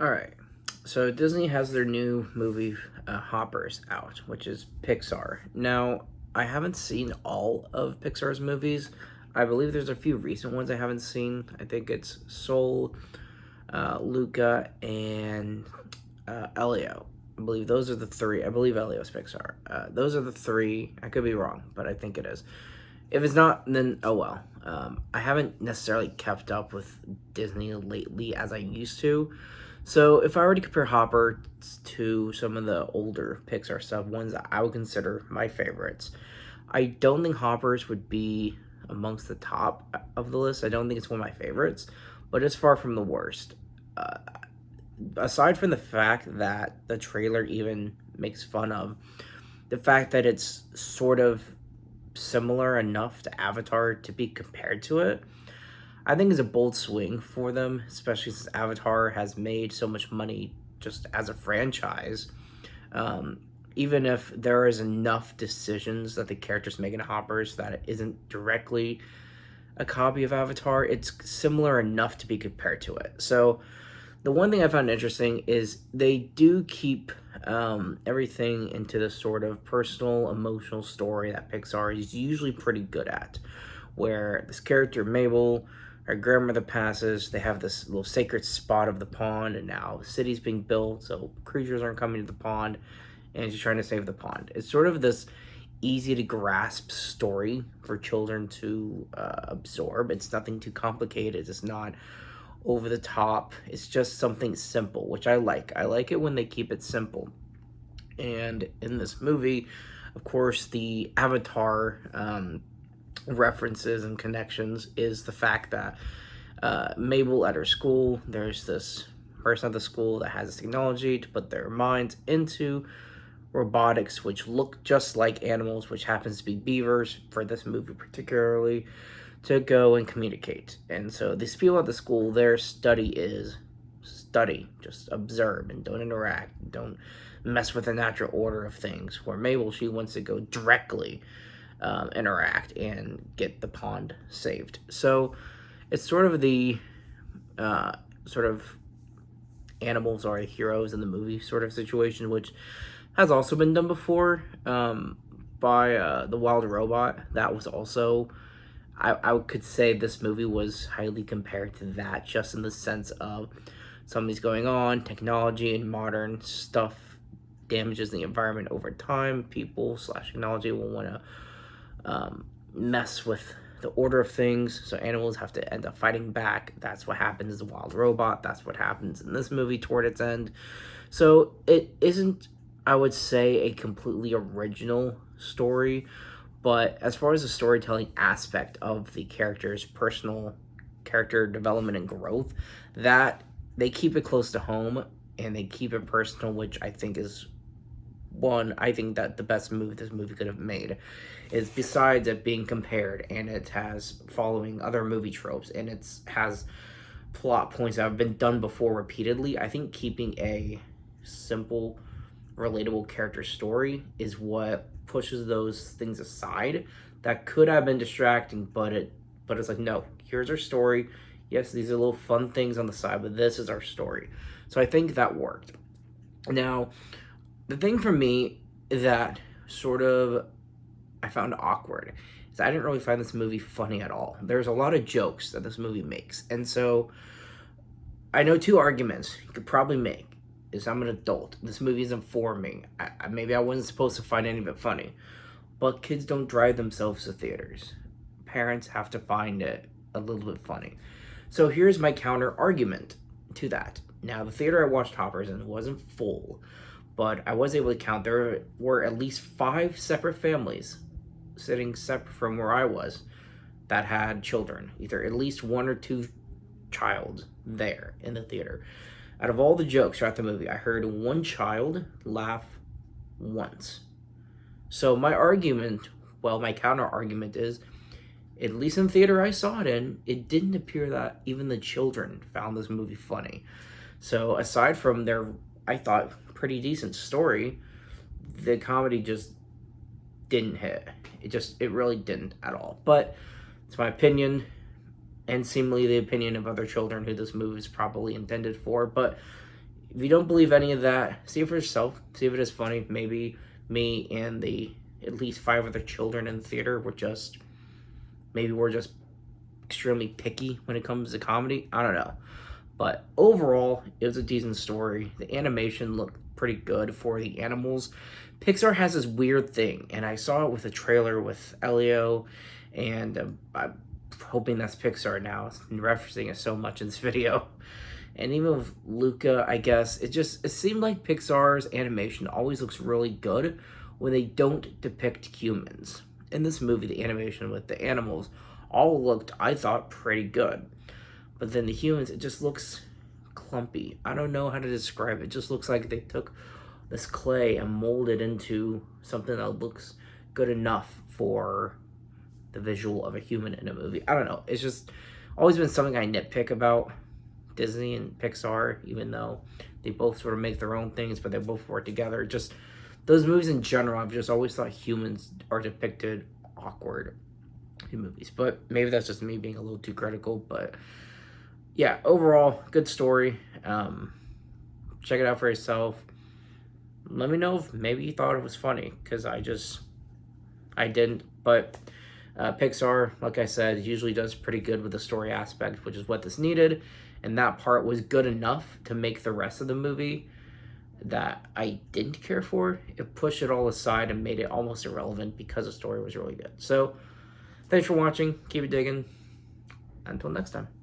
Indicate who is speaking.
Speaker 1: All right. So Disney has their new movie Hoppers out, which is Pixar. Now, I haven't seen all of Pixar's movies. I believe there's a few recent ones I haven't seen. I think it's Soul, Luca, and Elio. I believe those are the three. I believe Elio's Pixar. Those are the three. I could be wrong, but I think it is. If it's not, then oh well. I haven't necessarily kept up with Disney lately as I used to. So if I were to compare Hopper to some of the older Pixar stuff, ones that I would consider my favorites, I don't think Hopper's would be amongst the top of the list. I don't think it's one of my favorites, but it's far from the worst. Uh, Aside from the fact that the trailer even makes fun of the fact that it's sort of similar enough to Avatar to be compared to it, I think is a bold swing for them, especially since Avatar has made so much money just as a franchise. Um, Even if there is enough decisions that the characters make in Hoppers that it isn't directly a copy of Avatar, it's similar enough to be compared to it. So the one thing I found interesting is they do keep everything into the sort of personal, emotional story that Pixar is usually pretty good at. Where this character, Mabel, her grandmother passes, they have this little sacred spot of the pond, and now the city's being built, so creatures aren't coming to the pond, and she's trying to save the pond. It's sort of this easy to grasp story for children to absorb. It's nothing too complicated. It's not over the top. It's just something simple, which I like. I like it when they keep it simple. And in this movie, of course, the Avatar references and connections is the fact that Mabel at her school, there's this person at the school that has this technology to put their minds into robotics, which look just like animals, which happens to be beavers for this movie particularly, to go and communicate. And so these people at the school, their study is study, just observe and don't interact, don't mess with the natural order of things. Where Mabel, she wants to go directly interact and get the pond saved. So it's sort of the sort of animals are heroes in the movie sort of situation, which has also been done before by the Wild Robot. That was also I could say this movie was highly compared to that, just in the sense of something's going on, technology and modern stuff damages the environment over time. People slash technology will want to mess with the order of things, so animals have to end up fighting back. That's what happens in the Wild Robot. That's what happens in this movie toward its end. So it isn't, I would say, a completely original story, but as far as the storytelling aspect of the character's personal character development and growth, that they keep it close to home and they keep it personal, which I think is one. I think that the best move this movie could have made is, besides it being compared and it has following other movie tropes and it has plot points that have been done before repeatedly, I think keeping a simple, relatable character story is what pushes those things aside that could have been distracting, but it's like, no, here's our story. Yes, these are little fun things on the side, but this is our story. So I think that worked. Now, the thing for me that sort of I found awkward is I didn't really find this movie funny at all. There's a lot of jokes that this movie makes, and so I know two arguments you could probably make. Is I'm an adult. This movie isn't for me. Maybe I wasn't supposed to find any of it funny, but kids don't drive themselves to theaters. Parents have to find it a little bit funny. So here's my counter argument to that. Now, the theater I watched Hoppers in wasn't full, but I was able to count there were at least five separate families sitting separate from where I was that had children, either at least one or two child there in the theater. Out of all the jokes throughout the movie, I heard one child laugh once. So my argument, well, my counter argument is, at least in the theater I saw it in, it didn't appear that even the children found this movie funny. So aside from their, I thought, pretty decent story, the comedy just didn't hit. It really didn't at all. But it's my opinion, and seemingly the opinion of other children who this movie is probably intended for. But If you don't believe any of that, see it for yourself. See if it is funny. Maybe me and the at least 5 other children in the theater were just, maybe we're just extremely picky when it comes to comedy. I don't know. But overall, it was a decent story. The animation looked pretty good for the animals. Pixar has this weird thing, and I saw it with a trailer with Elio, and I'm hoping that's Pixar now, referencing it so much in this video. And even with Luca, I guess, it seemed like Pixar's animation always looks really good when they don't depict humans. In this movie, the animation with the animals all looked, I thought, pretty good. But then the humans, it just looks clumpy. I don't know how to describe it. It just looks like they took this clay and molded into something that looks good enough for the visual of a human in a movie. I don't know. It's just always been something I nitpick about Disney and Pixar, even though they both sort of make their own things, but they both work together. Just those movies in general, I've just always thought humans are depicted awkward in movies. But maybe that's just me being a little too critical, but yeah, overall, good story. Check it out for yourself. Let me know if maybe you thought it was funny, because I didn't. But Pixar, like I said, usually does pretty good with the story aspect, which is what this needed. And that part was good enough to make the rest of the movie that I didn't care for. It pushed it all aside and made it almost irrelevant because the story was really good. So, thanks for watching. Keep it digging. Until next time.